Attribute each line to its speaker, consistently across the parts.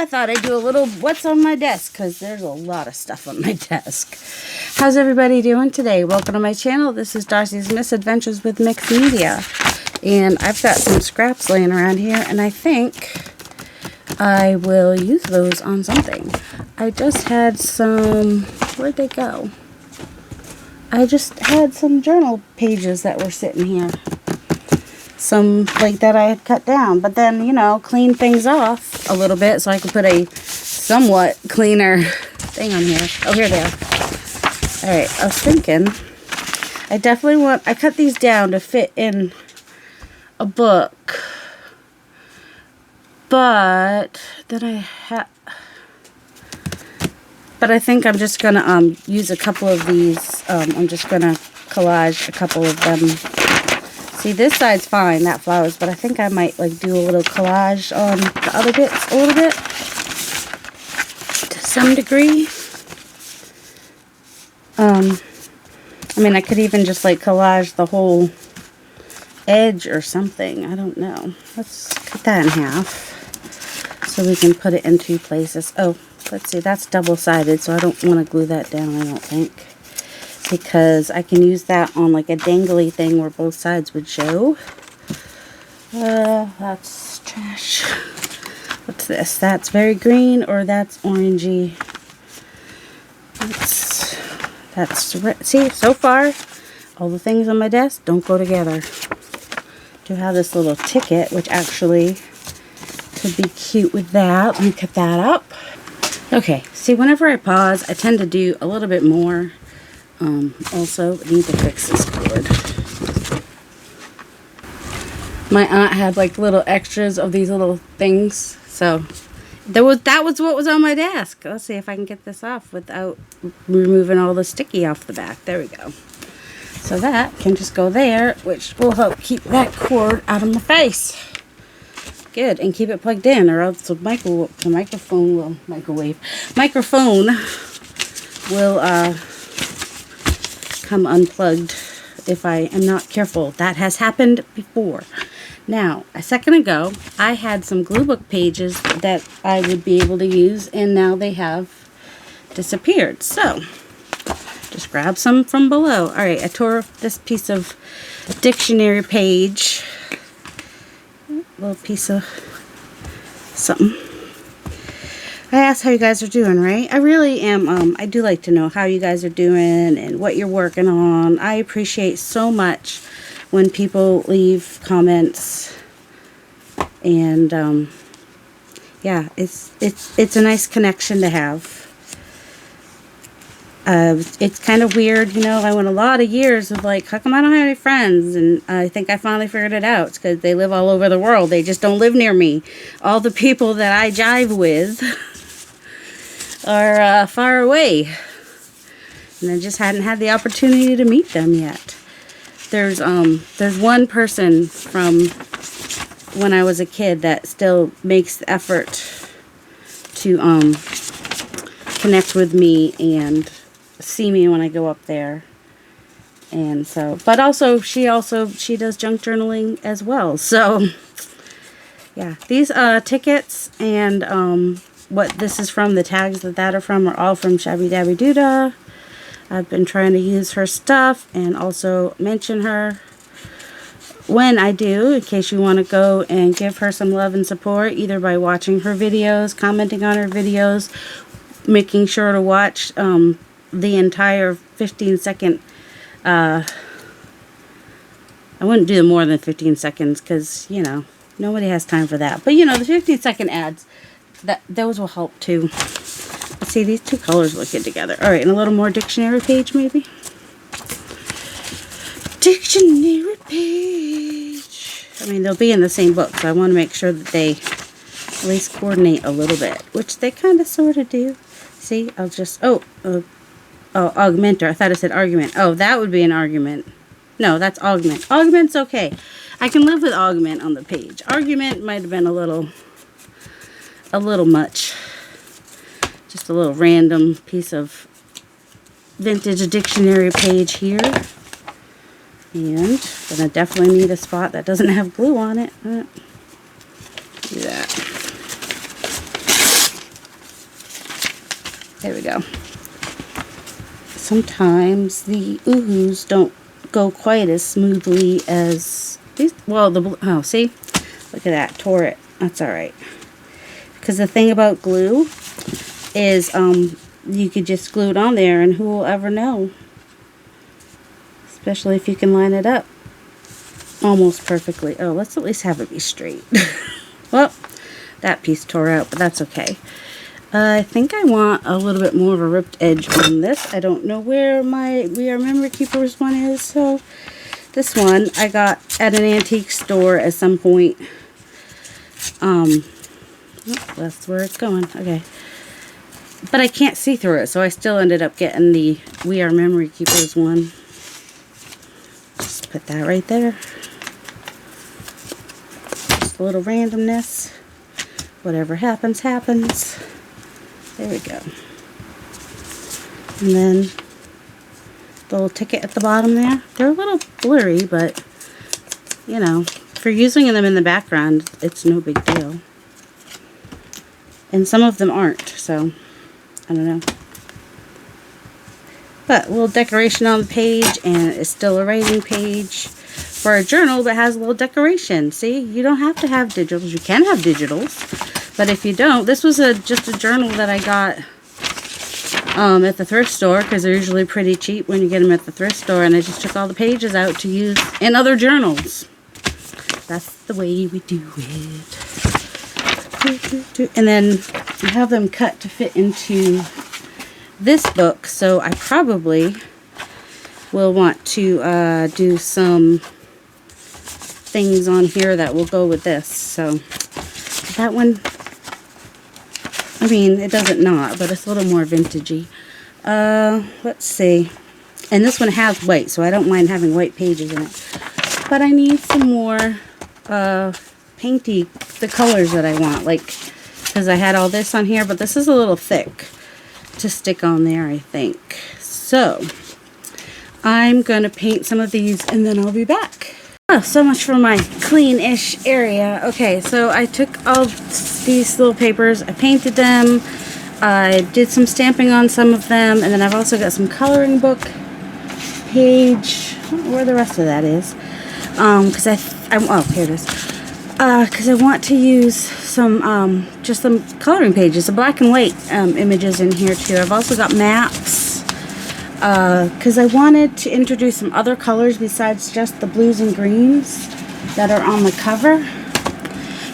Speaker 1: I thought I'd do a little what's on my desk, because there's a lot of stuff on my desk. How's everybody doing today? Welcome to my channel. This is Darcy's Misadventures with Mixed Media. And I've got some scraps laying around here, and I think I will use those on something. I just had some, where'd they go? I just had some journal pages that were sitting here. Some like that I had cut down, but then, you know, clean things off a little bit so I could put a somewhat cleaner thing on here. Oh, here they are. Alright, I was thinking, I cut these down to fit in a book, but then I think I'm just gonna use a couple of these. I'm just gonna collage a couple of them. See, this side's fine, that flowers, but I think I might like do a little collage on the other bits a little bit to some degree. I mean, I could even just like collage the whole edge or something. I don't know. Let's cut that in half so we can put it in two places. Oh, let's see, that's double-sided, so I don't want to glue that down, I don't think. Because I can use that on like a dangly thing where both sides would show. That's trash. What's this? That's very green, or that's orangey. See, so far, all the things on my desk don't go together. Do have this little ticket, which actually could be cute with that. Let me cut that up. Okay, see, whenever I pause, I tend to do a little bit more. Also, I need to fix this cord. My aunt had like little extras of these little things, so that was what was on my desk. Let's see if I can get this off without removing all the sticky off the back. There we go. So that can just go there, which will help keep that cord out of my face. Good, and keep it plugged in, or else the microphone will come unplugged if I am not careful. That has happened before. Now, a second ago, I had some glue book pages that I would be able to use, and now they have disappeared. So, just grab some from below. Alright, I tore this piece of dictionary page. Little piece of something. I asked how you guys are doing, right? I really am, I do like to know how you guys are doing and what you're working on. I appreciate so much when people leave comments, and yeah, it's a nice connection to have. It's kind of weird, you know, I went a lot of years of like, how come I don't have any friends? And I think I finally figured it out. It's because they live all over the world. They just don't live near me. All the people that I jive with are far away, and I just hadn't had the opportunity to meet them yet. There's one person from when I was a kid that still makes the effort to connect with me and see me when I go up there. And so, but also she does junk journaling as well. So yeah, these tickets and what this is from, the tags that are from, are all from Shabby Dabby Doodah. I've been trying to use her stuff and also mention her when I do, in case you want to go and give her some love and support, either by watching her videos, commenting on her videos, making sure to watch the entire 15-second, I wouldn't do more than 15 seconds because, you know, nobody has time for that. But, you know, the 15-second ads, those will help too. Let's see, these two colors look good together. Alright, and a little more dictionary page maybe. Dictionary page. I mean, they'll be in the same book, so I want to make sure that they at least coordinate a little bit, which they kind of sort of do. See, I'll just, augmenter. I thought it said argument. Oh, that would be an argument. No, that's augment. Augment's okay. I can live with augment on the page. Argument might have been a little much. Just a little random piece of vintage dictionary page here. And gonna definitely need a spot that doesn't have glue on it. Do that. There we go. Sometimes the oohs don't go quite as smoothly as these. Well, oh, see? Look at that. Tore it. That's alright. Because the thing about glue is you could just glue it on there and who will ever know? Especially if you can line it up almost perfectly. Oh, let's at least have it be straight. Well, that piece tore out, but that's okay. I think I want a little bit more of a ripped edge on this. I don't know where my We Are Memory Keepers one is, so this one I got at an antique store at some point. Oh, that's where it's going. Okay. But I can't see through it, so I still ended up getting the We Are Memory Keepers one. Just put that right there. Just a little randomness. Whatever happens, happens. There we go. And then the little ticket at the bottom there. They're a little blurry, but, you know, for using them in the background, it's no big deal. And some of them aren't, so I don't know. But a little decoration on the page, and it's still a writing page for a journal, but has a little decoration. See, you don't have to have digitals. You can have digitals. But if you don't, this was just a journal that I got at the thrift store, because they're usually pretty cheap when you get them at the thrift store, and I just took all the pages out to use in other journals. That's the way we do it. And then I have them cut to fit into this book, so I probably will want to do some things on here that will go with this. So that one, I mean, it doesn't not, but it's a little more vintagey. Let's see. And this one has white, so I don't mind having white pages in it. But I need some more painty, the colors that I want, like, because I had all this on here, but this is a little thick to stick on there, I think. So I'm going to paint some of these, and then I'll be back. Oh, so much for my clean-ish area. Okay, so I took all these little papers, I painted them, I did some stamping on some of them, and then I've also got some coloring book page. I don't know where the rest of that is. Because oh, here it is. Because I want to use some, just some coloring pages, the black and white images in here too. I've also got maps. Because I wanted to introduce some other colors besides just the blues and greens that are on the cover.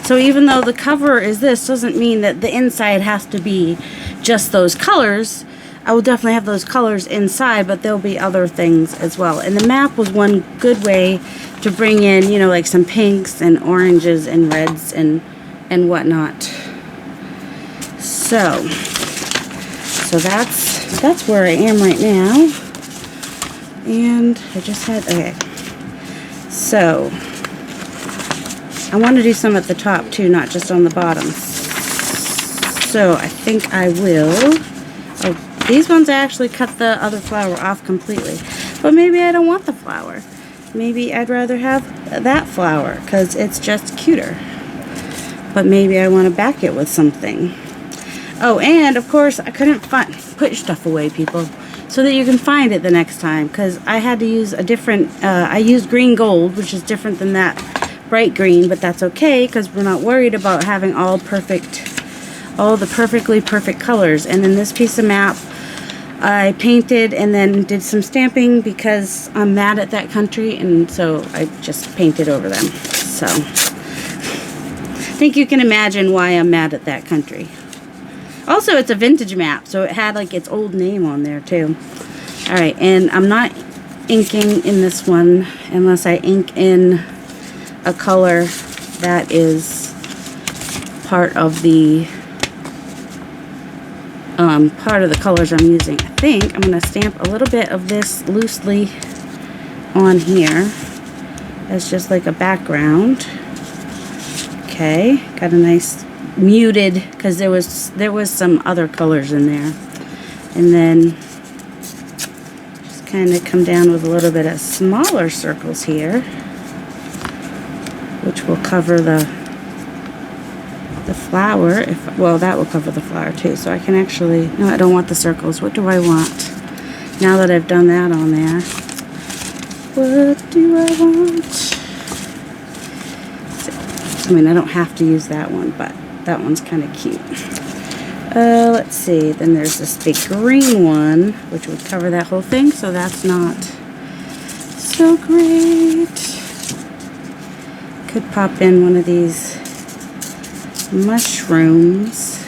Speaker 1: So even though the cover is this, doesn't mean that the inside has to be just those colors. I will definitely have those colors inside, but there'll be other things as well. And the map was one good way to bring in, you know, like some pinks and oranges and reds and whatnot. So that's where I am right now. And I just had, okay. So I want to do some at the top too, not just on the bottom. So I think I will. Oh, these ones I actually cut the other flower off completely. But maybe I don't want the flower. Maybe I'd rather have that flower because it's just cuter. But maybe I want to back it with something. Oh, and of course I couldn't put your stuff away, people, so that you can find it the next time, because I had to use a different, I used green gold, which is different than that bright green, but that's okay because we're not worried about having all the perfectly perfect colors. And then this piece of map I painted and then did some stamping because I'm mad at that country, and so I just painted over them. So I think you can imagine why I'm mad at that country. Also, it's a vintage map, so it had like its old name on there too. Alright, and I'm not inking in this one unless I ink in a color that is part of the colors I'm using. I think I'm going to stamp a little bit of this loosely on here as just like a background. Okay, got a nice muted, because there was some other colors in there. And then just kind of come down with a little bit of smaller circles here, which will cover the flower, well, that will cover the flower too, so I can actually, no, I don't want the circles. What do I want? Now that I've done that on there, what do I want? I mean, I don't have to use that one, but that one's kind of cute. Let's see, then there's this big green one, which would cover that whole thing, so that's not so great. Could pop in one of these mushrooms,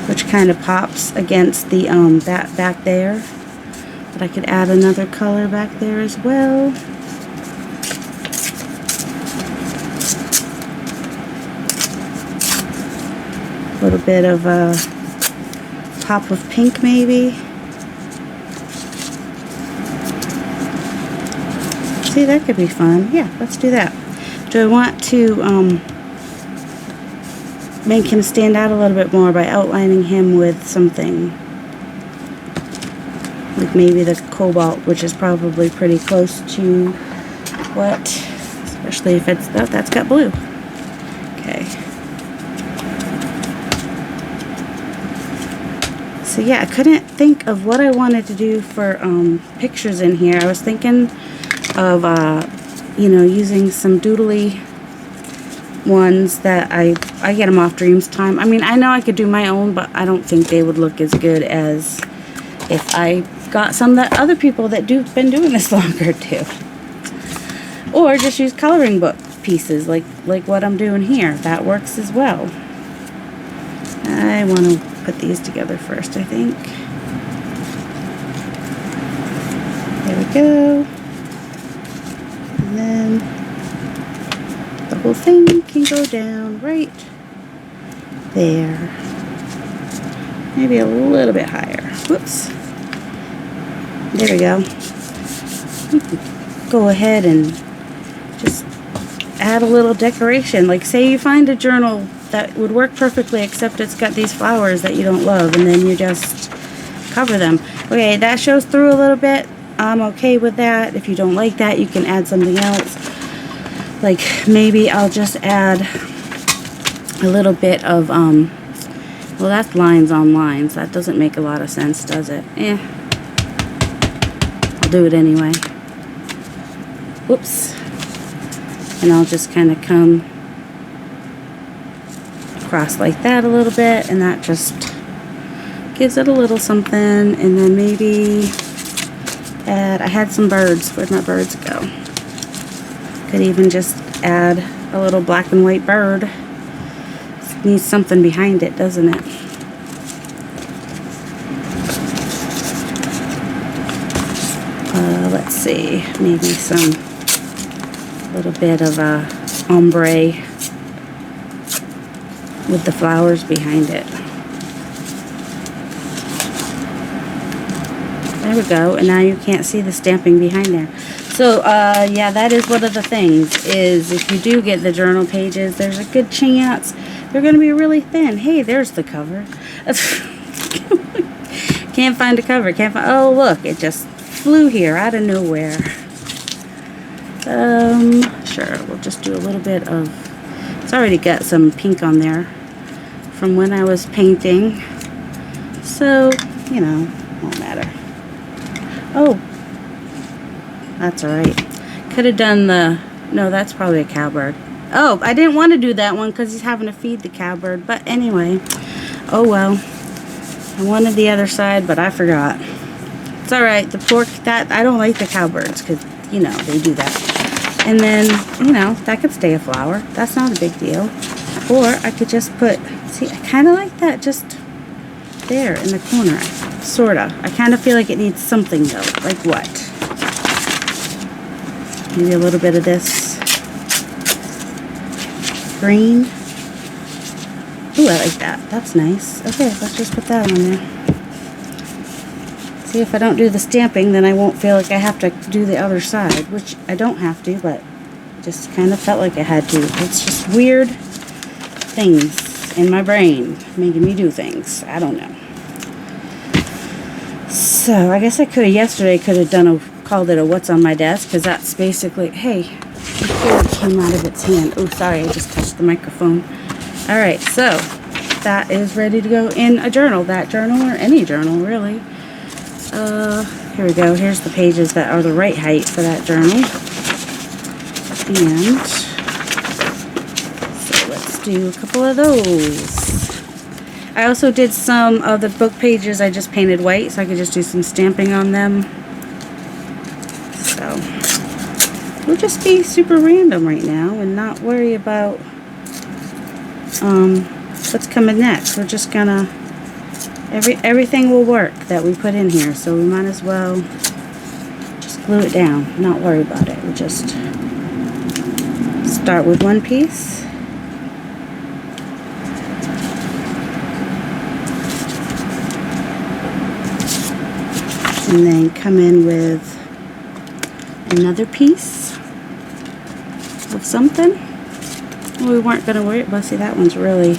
Speaker 1: which kind of pops against the that back there, but I could add another color back there as well. A little bit of a pop of pink maybe. See, that could be fun. Yeah, let's do that. Do I want to make him stand out a little bit more by outlining him with something? Like maybe the cobalt, which is probably pretty close to what, especially if it's, oh, that's got blue. Okay. So yeah, I couldn't think of what I wanted to do for pictures in here. I was thinking of, you know, using some doodly ones that I get them off Dreams Time. I mean, I know I could do my own, but I don't think they would look as good as if I got some that other people that been doing this longer do. Or just use coloring book pieces like what I'm doing here. That works as well. I want to put these together first, I think. There we go. And then the whole thing can go down right there. Maybe a little bit higher. Whoops. There we go. You can go ahead and just add a little decoration. Like say you find a journal that would work perfectly, except it's got these flowers that you don't love, and then you just cover them. Okay, that shows through a little bit. I'm okay with that. If you don't like that, you can add something else. Like maybe I'll just add a little bit of, well, that's lines on lines. That doesn't make a lot of sense, does it? I'll do it anyway. Whoops. And I'll just kind of come across like that a little bit, and that just gives it a little something. And then maybe add, I had some birds. Where'd my birds go? Could even just add a little black and white bird. It needs something behind it, doesn't it? Let's see, maybe some little bit of a ombre with the flowers behind it. There we go, and now you can't see the stamping behind there. So, yeah, that is one of the things, is if you do get the journal pages, there's a good chance they're going to be really thin. Hey, there's the cover. Can't find a cover. Can't find, oh, look, it just flew here out of nowhere. Sure, we'll just do a little bit of, it's already got some pink on there from when I was painting. So, you know, won't matter. Oh, that's alright. Could have done the, no, that's probably a cowbird. Oh, I didn't want to do that one because he's having to feed the cowbird. But anyway, oh well. I wanted the other side, but I forgot. It's alright. The pork, that, I don't like the cowbirds because, you know, they do that. And then, you know, that could stay a flower. That's not a big deal. Or I could just put, see, I kind of like that just there in the corner. Sorta. I kind of feel like it needs something though. Like what? Maybe a little bit of this green. Ooh, I like that. That's nice. Okay, let's just put that on there. See, if I don't do the stamping, then I won't feel like I have to do the other side, which I don't have to, but just kind of felt like I had to. It's just weird things in my brain making me do things. I don't know. So I guess I could have yesterday called it a what's on my desk, because that's basically, hey, cord came out of its hand. Oh, sorry, I just touched the microphone. Alright, so that is ready to go in a journal. That journal or any journal, really. Here we go. Here's the pages that are the right height for that journal. And so let's do a couple of those. I also did some of the book pages I just painted white, so I could just do some stamping on them. So we'll just be super random right now and not worry about what's coming next. We're just gonna everything will work that we put in here, so we might as well just glue it down, not worry about it. We'll just start with one piece. And then come in with another piece of something. Well, we weren't going to worry about, see, that one's really,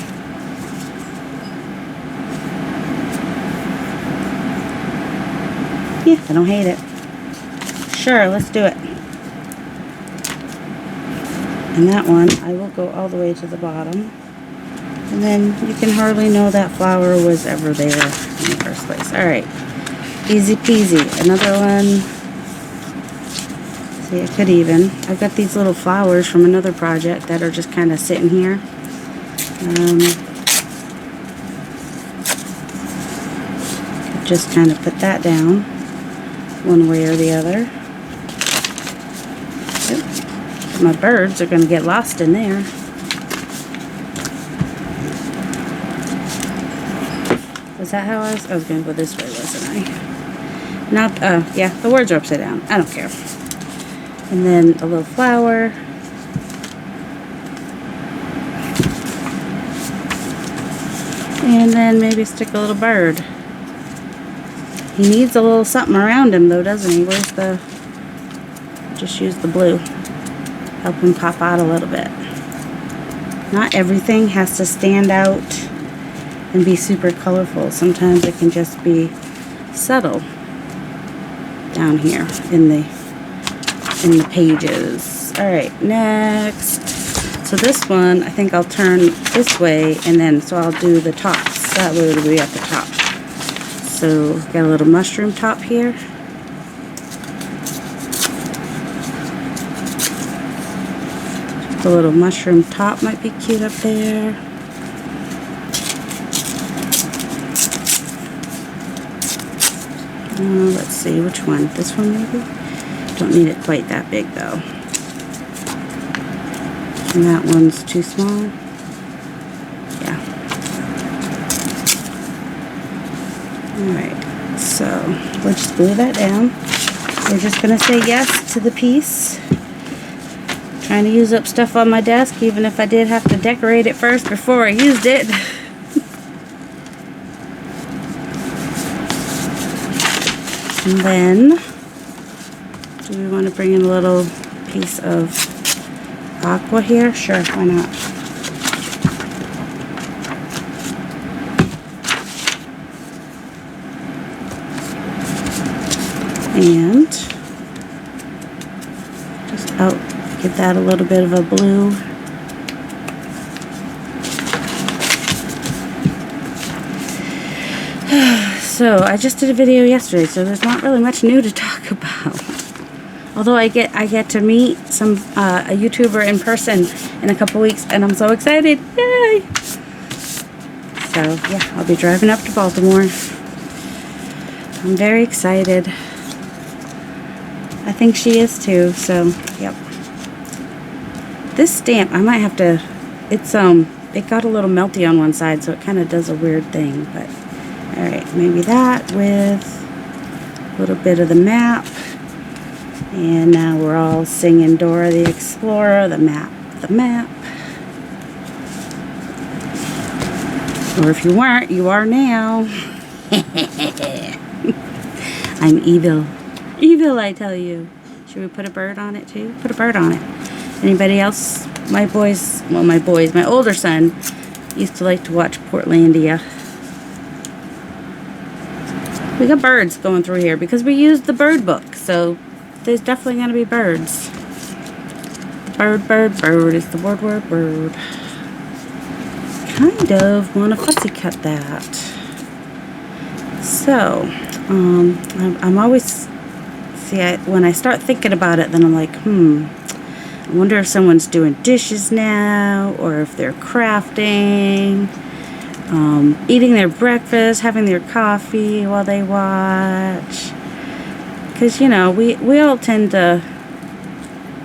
Speaker 1: yeah, I don't hate it. Sure, let's do it. And that one, I will go all the way to the bottom. And then you can hardly know that flower was ever there in the first place. Alright, easy peasy. Another one. See, I could even. I've got these little flowers from another project that are just kind of sitting here. Just kind of put that down one way or the other. Oops. My birds are going to get lost in there. Was that how I was going to go this way, wasn't I? Not, yeah, the words are upside down. I don't care. And then a little flower. And then maybe stick a little bird. He needs a little something around him though, doesn't he? Where's the... Just use the blue. Help him pop out a little bit. Not everything has to stand out and be super colorful. Sometimes it can just be subtle down here in the pages. Alright, next. So this one, I think I'll turn this way, and then, so I'll do the tops. That way it'll be at the top. So, got a little mushroom top here. The little mushroom top might be cute up there. Let's see, which one? This one maybe? Don't need it quite that big though. And that one's too small. Yeah. Alright, so we'll just glue that down. We're just going to say yes to the piece. Trying to use up stuff on my desk, even if I did have to decorate it first before I used it. And then, do we want to bring in a little piece of aqua here? Sure, why not? And just give that a little bit of a blue. So I just did a video yesterday, so there's not really much new to talk about. Although I get to meet a YouTuber in person in a couple weeks, and I'm so excited! Yay! So yeah, I'll be driving up to Baltimore. I'm very excited. I think she is too. So yep. This stamp, I might have to. It got a little melty on one side, so it kind of does a weird thing, but. Alright, maybe that with a little bit of the map. And now we're all singing Dora the Explorer, the map, the map. Or if you weren't, you are now. I'm evil. Evil, I tell you. Should we put a bird on it too? Put a bird on it. Anybody else? My older son used to like to watch Portlandia. We got birds going through here because we used the bird book, so there's definitely going to be birds. Bird, bird, bird is the word, word, bird. Kind of want to fussy cut that. So, I'm always, when I start thinking about it, then I'm like, I wonder if someone's doing dishes now, or if they're crafting, eating their breakfast, having their coffee while they watch. Because, you know, we all tend to,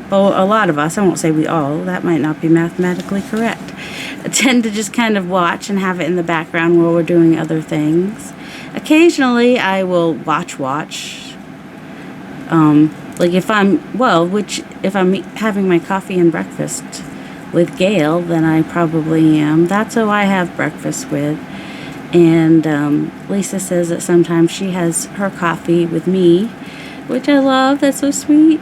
Speaker 1: well, a lot of us, I won't say we all, that might not be mathematically correct, tend to just kind of watch and have it in the background while we're doing other things. Occasionally, I will watch. Like if I'm having my coffee and breakfast with Gail, then I probably am. That's who I have breakfast with. And Lisa says that sometimes she has her coffee with me, which I love. That's so sweet.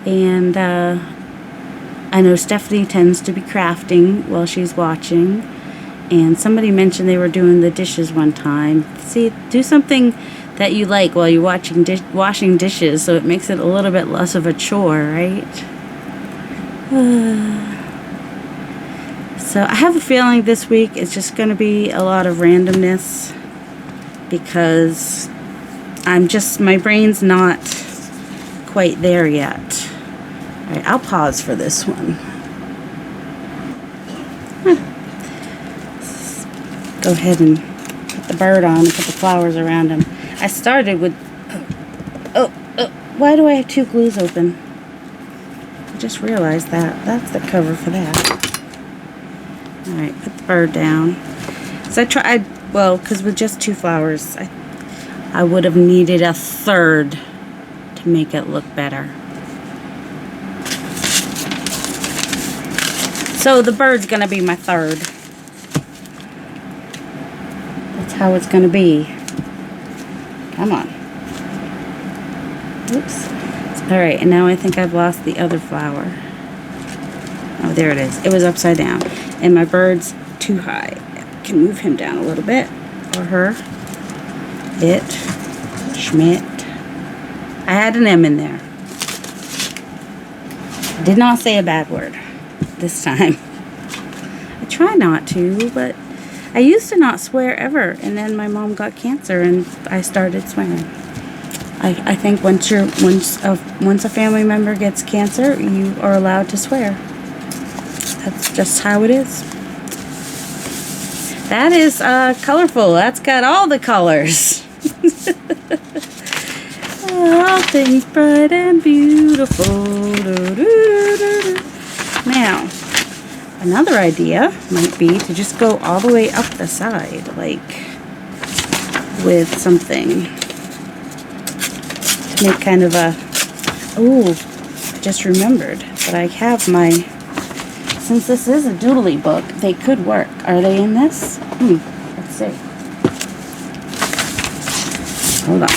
Speaker 1: And I know Stephanie tends to be crafting while she's watching. And somebody mentioned they were doing the dishes one time. See, do something that you like while you're washing dishes, so it makes it a little bit less of a chore, right? So I have a feeling this week is just going to be a lot of randomness, because my brain's not quite there yet. All right, I'll pause for this one. Go ahead and put the bird on and put the flowers around him. I started with, why do I have two glues open? I just realized that. That's the cover for that. Alright, put the bird down. So I tried, because with just two flowers, I would have needed a third to make it look better. So the bird's going to be my third. That's how it's going to be. Come on. Oops. Alright, and now I think I've lost the other flower. Oh, there it is. It was upside down. And my bird's too high. I can move him down a little bit. Or her. It. Schmidt. I had an M in there. I did not say a bad word this time. I try not to, but I used to not swear ever, and then my mom got cancer and I started swearing. I think once a family member gets cancer, you are allowed to swear. That's just how it is. That is colorful. That's got all the colors. All things bright and beautiful. Now, another idea might be to just go all the way up the side, like with something. To make kind of a, I just remembered that I have since this is a doodly book, they could work. Are they in this? Let's see. Hold on.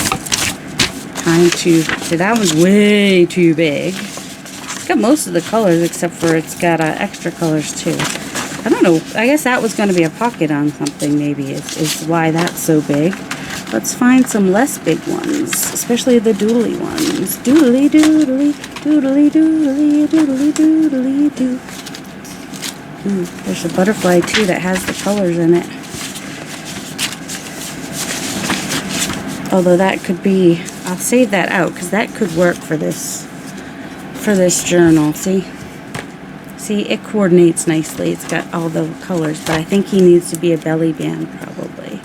Speaker 1: That one's way too big. It's got most of the colors except for it's got extra colors too. I don't know. I guess that was going to be a pocket on something maybe is why that's so big. Let's find some less big ones, especially the doodly ones. Doodly doodly, doodly doodly, doodly doodly doo. Ooh, there's a butterfly too that has the colors in it. Although that could be, I'll save that out because that could work for this journal. See, it coordinates nicely. It's got all the colors, but I think he needs to be a belly band probably.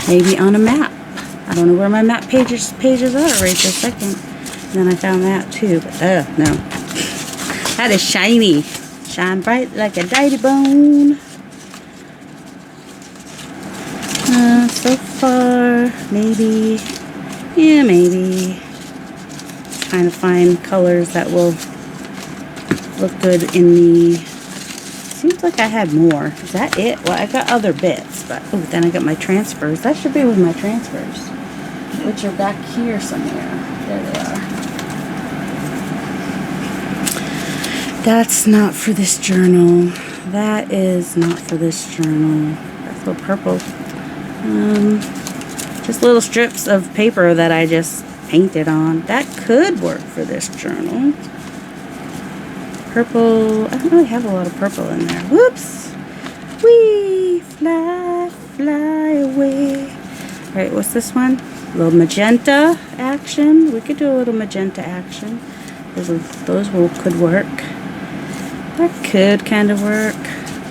Speaker 1: Maybe on a map. I don't know where my map pages are right this second. And then I found that too, but no. That is shiny. Shine bright like a diety bone. So far, maybe. Yeah, maybe. Trying to find colors that will look good in the... Seems like I had more. Is that it? Well, I got other bits, but then I got my transfers. That should be with my transfers, which are back here somewhere. There they are. That's not for this journal. That is not for this journal. That's so purple. Just little strips of paper that I just painted on. That could work for this journal. purple. I don't really have a lot of purple in there. Whoops. Wee, fly, fly away. Alright, what's this one? A little magenta action. We could do a little magenta action. Those could work. That could kind of work.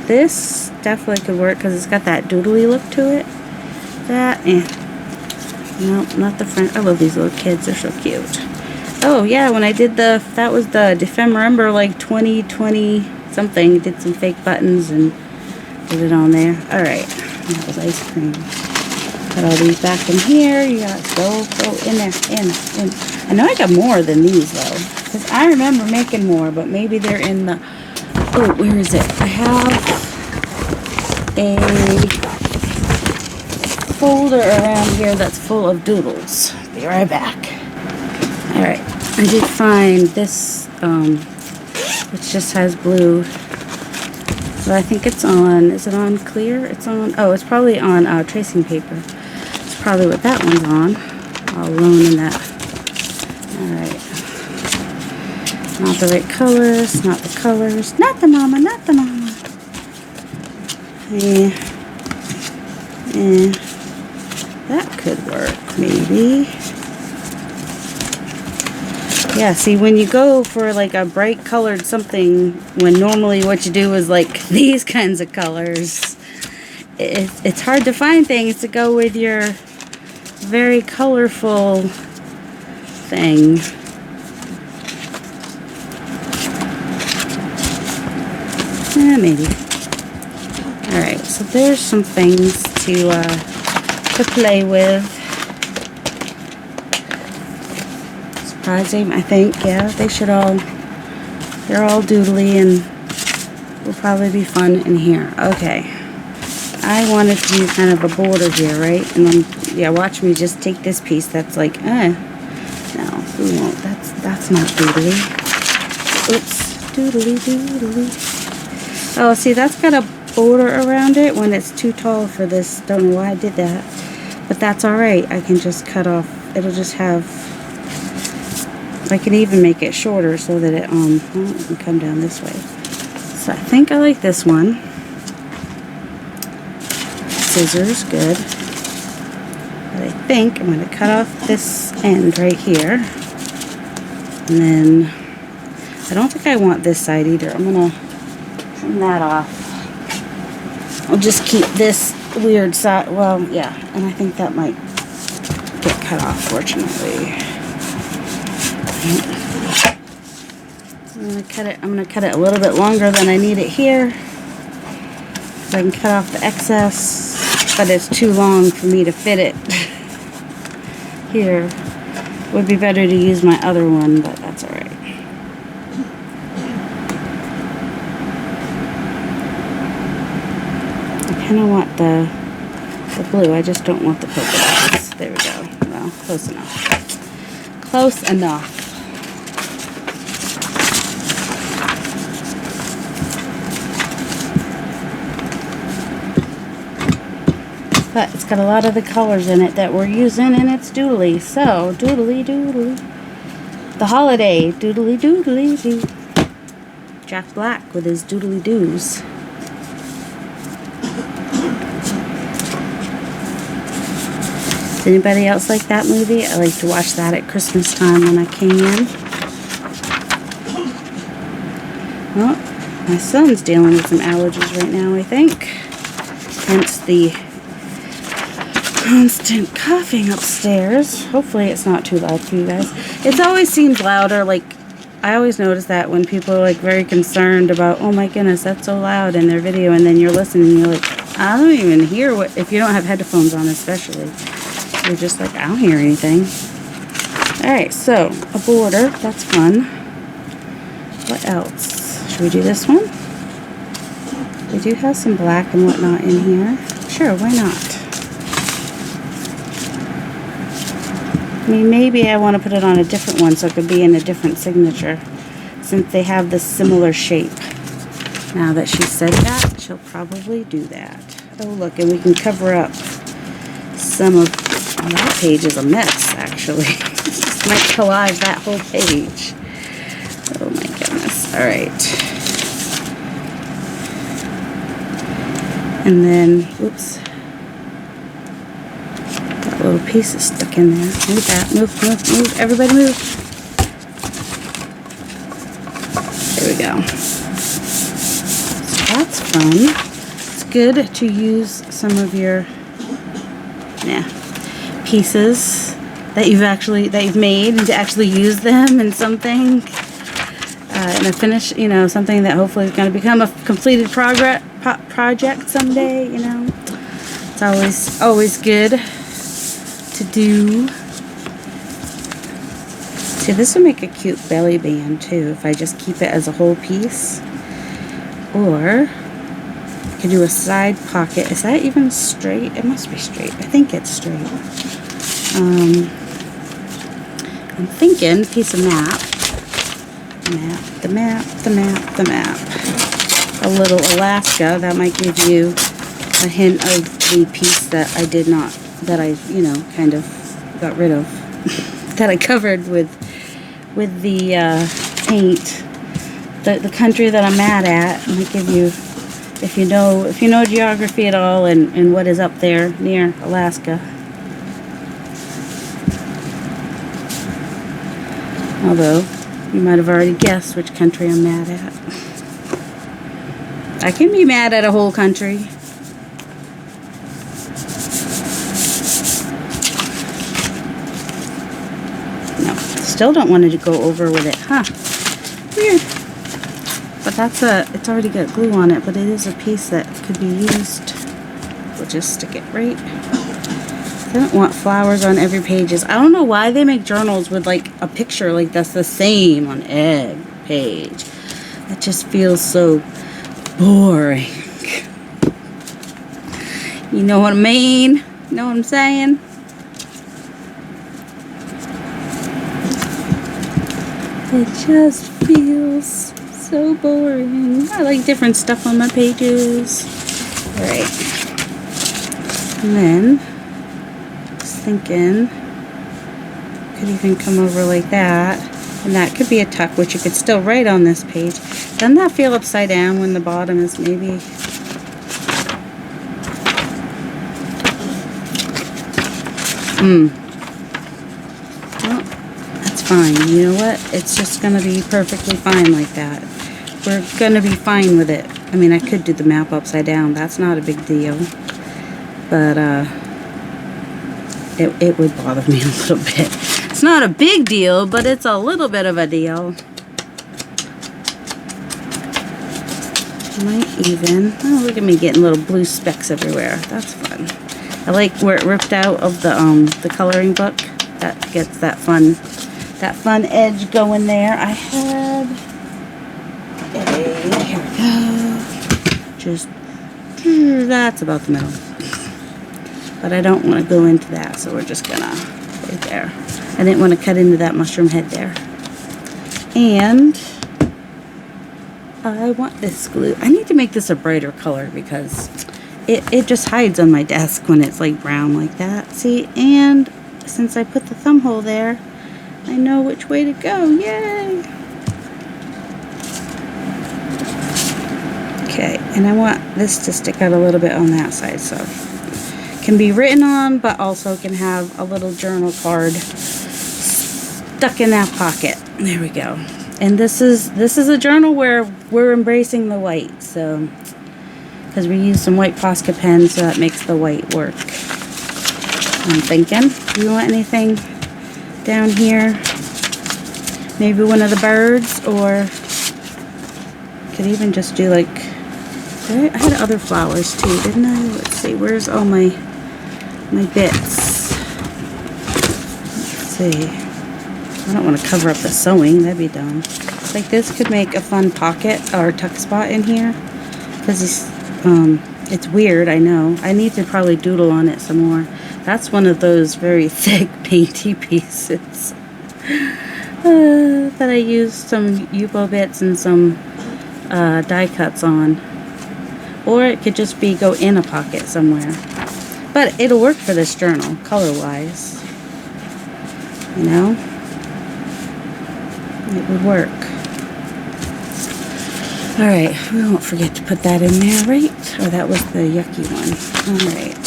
Speaker 1: This definitely could work because it's got that doodly look to it. That, nope, not the front. I love these little kids. They're so cute. Oh, yeah, when I did that was the Defember, like 2020 something. Did some fake buttons and did it on there. Alright, that was ice cream. Put all these back in here. You got go in there, in. I know I got more than these though, because I remember making more, but maybe they're in the. Oh, where is it? I have a folder around here that's full of doodles. Be right back. All right, I did find this, which just has blue. But I think it's on. Is it on clear? It's on. Oh, it's probably on tracing paper. Probably what that one's on. All alone in that. Alright. Not the right colors. Not the colors. Not the mama. Not the mama. Yeah. That could work, maybe. Yeah, see, when you go for like a bright colored something, when normally what you do is like these kinds of colors, it's hard to find things to go with your very colorful thing. Yeah, maybe. Alright, so there's some things to play with. Surprising, I think. Yeah, they should all. They're all doodly and will probably be fun in here. Okay. I wanted to do kind of a border here, right? And then, yeah, watch me just take this piece that's like, no, we won't. That's not doodly. Oops, doodly, doodly. Oh, see, that's got a border around it when it's too tall for this. Don't know why I did that, but that's all right. I can just cut off. It'll just have. I can even make it shorter so that it well, it can come down this way. So I think I like this one. Scissors, good. But I think I'm going to cut off this end right here. And then, I don't think I want this side either. I'm going to trim that off. I'll just keep this weird side. Well, yeah. And I think that might get cut off, fortunately. I'm going to cut it a little bit longer than I need it here. So I can cut off the excess. But it's too long for me to fit it here. Would be better to use my other one, but that's alright. I kind of want the blue. I just don't want the polka dots. There we go. Well, close enough. Close enough. But it's got a lot of the colors in it that we're using, and it's doodly. So, doodly doodly. The holiday, doodly doodly doo. Jack Black with his doodly doos. Does anybody else like that movie? I like to watch that at Christmas time when I can. Well, my son's dealing with some allergies right now, I think. Hence the constant coughing upstairs. Hopefully it's not too loud for you guys. It always seems louder. Like, I always notice that when people are like very concerned about, oh my goodness, that's so loud in their video, and then you're listening and you're like, I don't even hear what, if you don't have headphones on especially. You're just like, I don't hear anything. Alright, so a border, that's fun. What else? Should we do this one? We do have some black and whatnot in here. Sure, why not? I mean, maybe I want to put it on a different one so it could be in a different signature, since they have this similar shape. Now that she said that, she'll probably do that. Oh, look, and we can cover up some of... Oh, that page is a mess, actually. This might collage that whole page. Oh, my goodness. Alright. And then, oops. That little piece is stuck in there. Move that. Move, move, move. Everybody move. There we go. So that's fun. It's good to use some of your pieces that you've made and to actually use them in something. In a finish, you know, something that hopefully is going to become a completed project someday, you know. It's always good to do. See, this would make a cute belly band too if I just keep it as a whole piece. Or I could do a side pocket. Is that even straight? It must be straight. I think it's straight. I'm thinking piece of map. The map. A little Alaska. That might give you a hint of the piece that I did not, that I, you know, kind of got rid of. That I covered with the paint. The country that I'm mad at might give you, if you know geography at all and what is up there near Alaska. Although you might have already guessed which country I'm mad at. I can be mad at a whole country. No, still don't want to go over with it, huh? Weird. But it's already got glue on it, but it is a piece that could be used. We'll just stick it right. I don't want flowers on every page. I don't know why they make journals with like a picture like that's the same on every page. That just feels so boring. You know what I mean? You know what I'm saying? It just feels so boring. I like different stuff on my pages. Alright. And then, just thinking, could even come over like that. And that could be a tuck, which you could still write on this page. Doesn't that feel upside down when the bottom is maybe... Well, that's fine. You know what? It's just going to be perfectly fine like that. We're going to be fine with it. I mean, I could do the map upside down. That's not a big deal. But, it would bother me a little bit. It's not a big deal, but it's a little bit of a deal. Might even... Oh, look at me getting little blue specks everywhere. That's fun. I like where it ripped out of the coloring book. That gets that fun edge going there. I had here we go. Just that's about the middle. But I don't want to go into that, so we're just gonna right there. I didn't want to cut into that mushroom head there. And I want this glue. I need to make this a brighter color because it just hides on my desk when it's like brown like that. See, and since I put the thumb hole there, I know which way to go. Yay! Okay, and I want this to stick out a little bit on that side, so it can be written on, but also can have a little journal card stuck in that pocket. There we go. And this is a journal where we're embracing the white, so because we use some white Posca pens, so that makes the white work. I'm thinking, do you want anything down here? Maybe one of the birds, or could even just do like, I had other flowers too, didn't I? Let's see, where's all my bits? Let's see. I don't want to cover up the sewing, that'd be dumb. Like this could make a fun pocket or tuck spot in here, because it's weird, I know. I need to probably doodle on it some more. That's one of those very thick painty pieces that I used some Yupo bits and some die cuts on. Or it could just be go in a pocket somewhere. But it'll work for this journal, color-wise. You know? It would work. Alright, we won't forget to put that in there, right? Oh, that was the yucky one. Alright.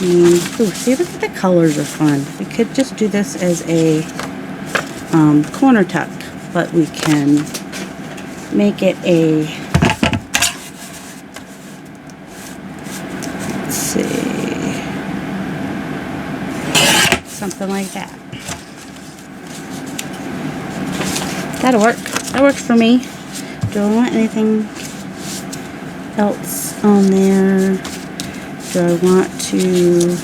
Speaker 1: Ooh, see, look at the colors are fun. We could just do this as a corner tuck, but we can make it a, let's see, something like that. That'll work. That works for me. Don't want anything else on there. Do I want to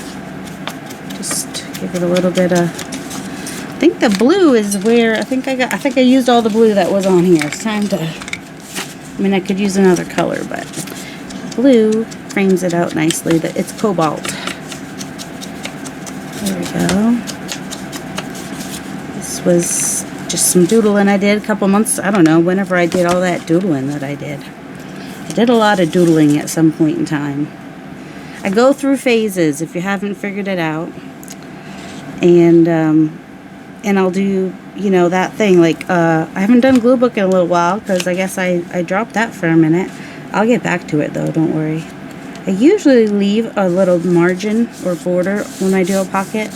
Speaker 1: just give it a little bit of, I think the blue is where, I think I used all the blue that was on here. It's time to, I mean, I could use another color, but blue frames it out nicely. That it's cobalt. There we go. This was just some doodling I did a couple months, I don't know, whenever I did all that doodling that I did. I did a lot of doodling at some point in time. I go through phases, if you haven't figured it out. And I'll do, you know, that thing, like, I haven't done glue book in a little while, because I guess I dropped that for a minute. I'll get back to it, though, don't worry. I usually leave a little margin or border when I do a pocket,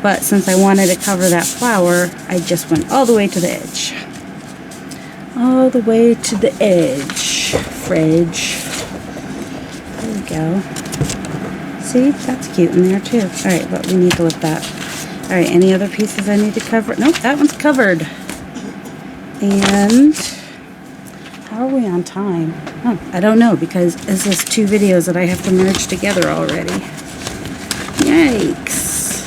Speaker 1: but since I wanted to cover that flower, I just went all the way to the edge. All the way to the edge. Fridge. There we go. See, that's cute in there too. Alright, but we need to lift that. Alright, any other pieces I need to cover? Nope, that one's covered. And how are we on time? Oh, I don't know, because this is 2 videos that I have to merge together already. Yikes.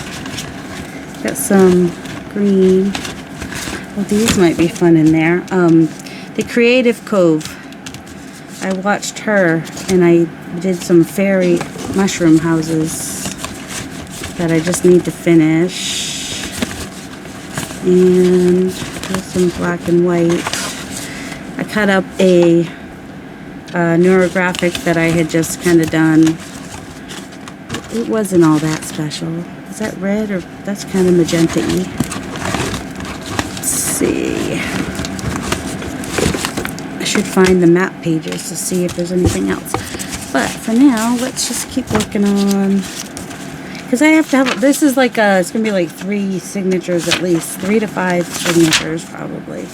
Speaker 1: Got some green. Well, these might be fun in there. The Creative Cove. I watched her, and I did some fairy mushroom houses that I just need to finish. And there's some black and white. I cut up a neurographic that I had just kind of done. It wasn't all that special. Is that red, or that's kind of magenta-y? Let's see. I should find the map pages to see if there's anything else. But for now, let's just keep working on, because I have to have, this is like it's going to be like 3 signatures at least. 3 to 5 signatures probably.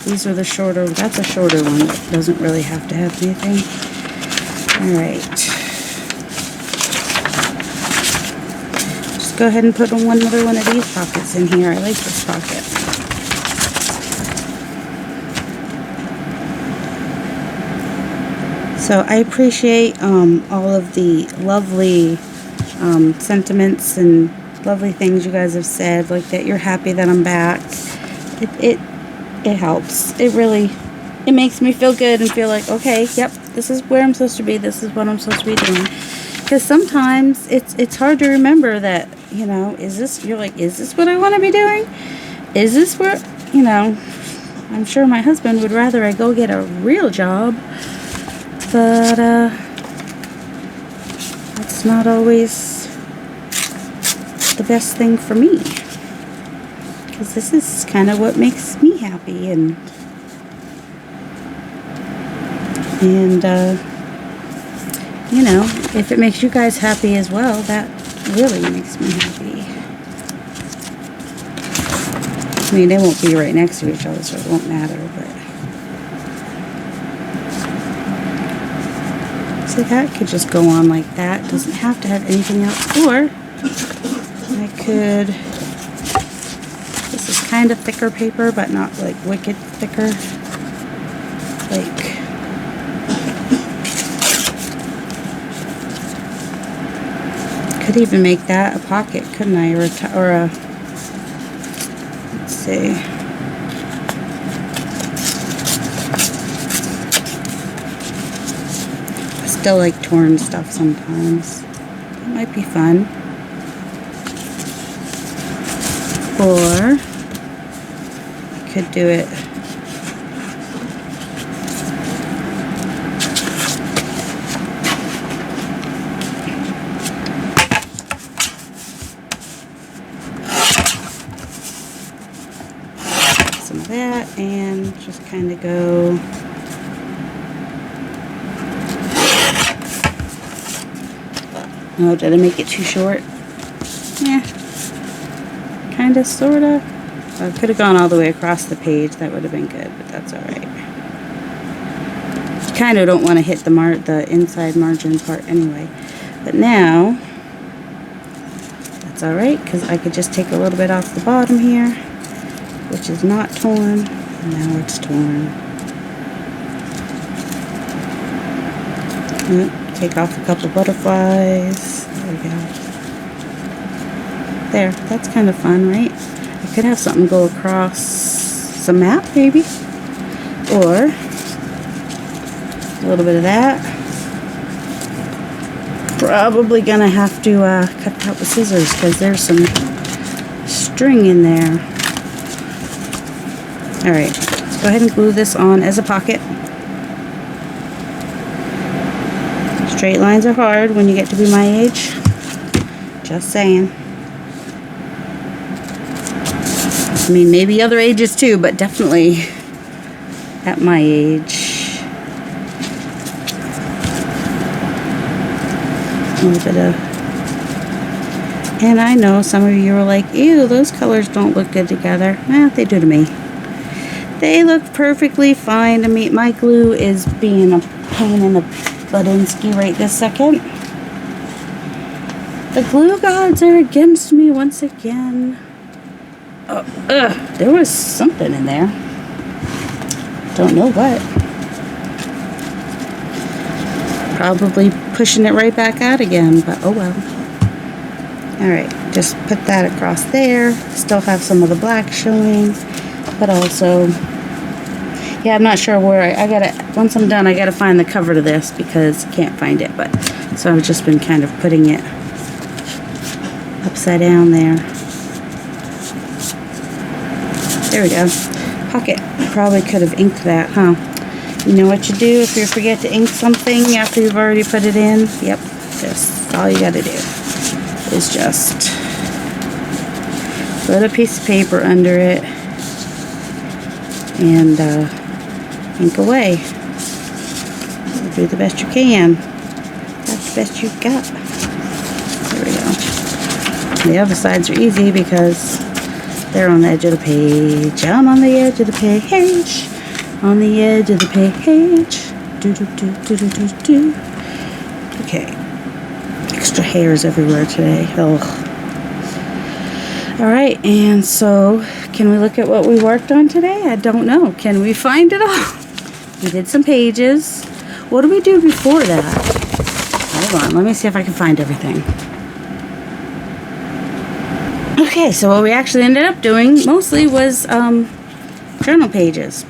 Speaker 1: These are the shorter, that's a shorter one that doesn't really have to have anything. Alright. Just go ahead and put another one of these pockets in here. I like this pocket. So I appreciate all of the lovely sentiments and lovely things you guys have said, like that you're happy that I'm back. It helps. It makes me feel good and feel like, okay, yep, this is where I'm supposed to be. This is what I'm supposed to be doing. Because sometimes it's hard to remember that, you know, you're like, is this what I want to be doing? Is this where, you know, I'm sure my husband would rather I go get a real job. But, that's not always the best thing for me. Because this is kind of what makes me happy, and you know, if it makes you guys happy as well, that really makes me happy. I mean, they won't be right next to each other, so it won't matter, but so that could just go on like that. Doesn't have to have anything else. Or I could, this is kind of thicker paper, but not like wicked thicker. Like, could even make that a pocket, couldn't I? Or a, let's see. I still like torn stuff sometimes. It might be fun. Or I could do it some of that and just kind of go Oh, did I make it too short? Yeah. Kinda, sorta. I could have gone all the way across the page. That would have been good, but that's alright. You kind of don't want to hit the inside margin part anyway. But now, that's alright, because I could just take a little bit off the bottom here, which is not torn. And now it's torn. Take off a couple butterflies. There we go. There, that's kind of fun, right? I could have something go across some map, maybe. Or a little bit of that. Probably gonna have to cut that with scissors because there's some string in there. Alright, let's go ahead and glue this on as a pocket. Straight lines are hard when you get to be my age. Just saying. I mean, maybe other ages too, but definitely at my age. A little bit of... And I know some of you are like, ew, those colors don't look good together. Well, they do to me. They look perfectly fine to me. My glue is being a pain in the buttinsky right this second. The glue gods are against me once again. Oh, there was something in there. Don't know what. Probably pushing it right back out again, but oh well. Alright, just put that across there. Still have some of the black showing, but also, yeah, I'm not sure where I gotta, once I'm done, I gotta find the cover to this because I can't find it, but, so I've just been kind of putting it upside down there. There we go. Pocket. Probably could have inked that, huh? You know what you do if you forget to ink something after you've already put it in? Yep. Just all you gotta do is just put a piece of paper under it and ink away. Do the best you can. That's the best you've got. There we go. The other sides are easy because they're on the edge of the page. I'm on the edge of the page. On the edge of the page. Do do do do do do do. Okay. Extra hairs everywhere today. Ugh. Alright, and so can we look at what we worked on today? I don't know. Can we find it all? We did some pages. What did we do before that? Hold on, let me see if I can find everything. Okay, so what we actually ended up doing mostly was journal pages.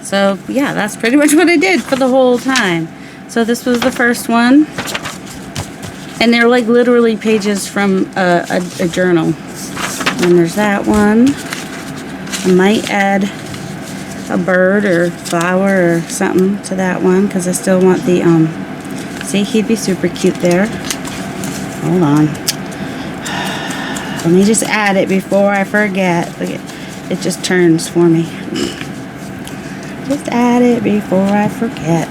Speaker 1: So yeah, that's pretty much what I did for the whole time. So this was the first one, and they're like literally pages from a journal. And there's that one. I might add a bird or flower or something to that one because I still want the see, he'd be super cute there. Hold on. Let me just add it before I forget. Look at it, just turns for me. Just add it before I forget.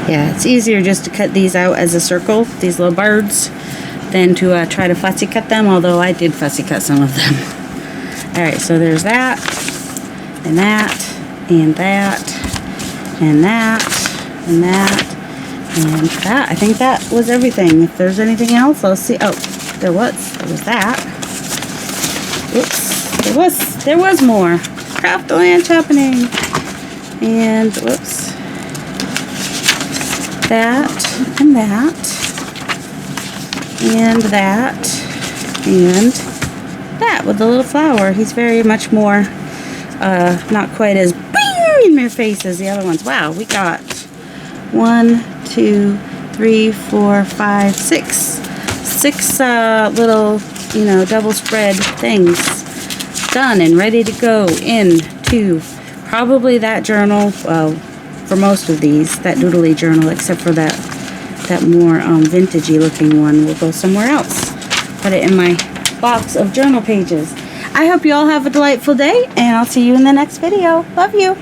Speaker 1: Yeah, it's easier just to cut these out as a circle, these little birds, than to try to fussy cut them, although I did fussy cut some of them. Alright, so there's that, and that, and that, and that, and that. And that, I think that was everything. If there's anything else, I'll see. Oh, there was that. Oops, there was more. Craft the Lunch happening. And, whoops. That, and that. And that. And that with the little flower. He's very much more, not quite as bing in your face as the other ones. Wow, we got 1, 2, 3, 4, 5, 6 little, you know, double spread things done and ready to go into probably that journal. Well, for most of these, that doodly journal, except for that more vintagey looking one, will go somewhere else. Put it in my box of journal pages. I hope you all have a delightful day, and I'll see you in the next video. Love you.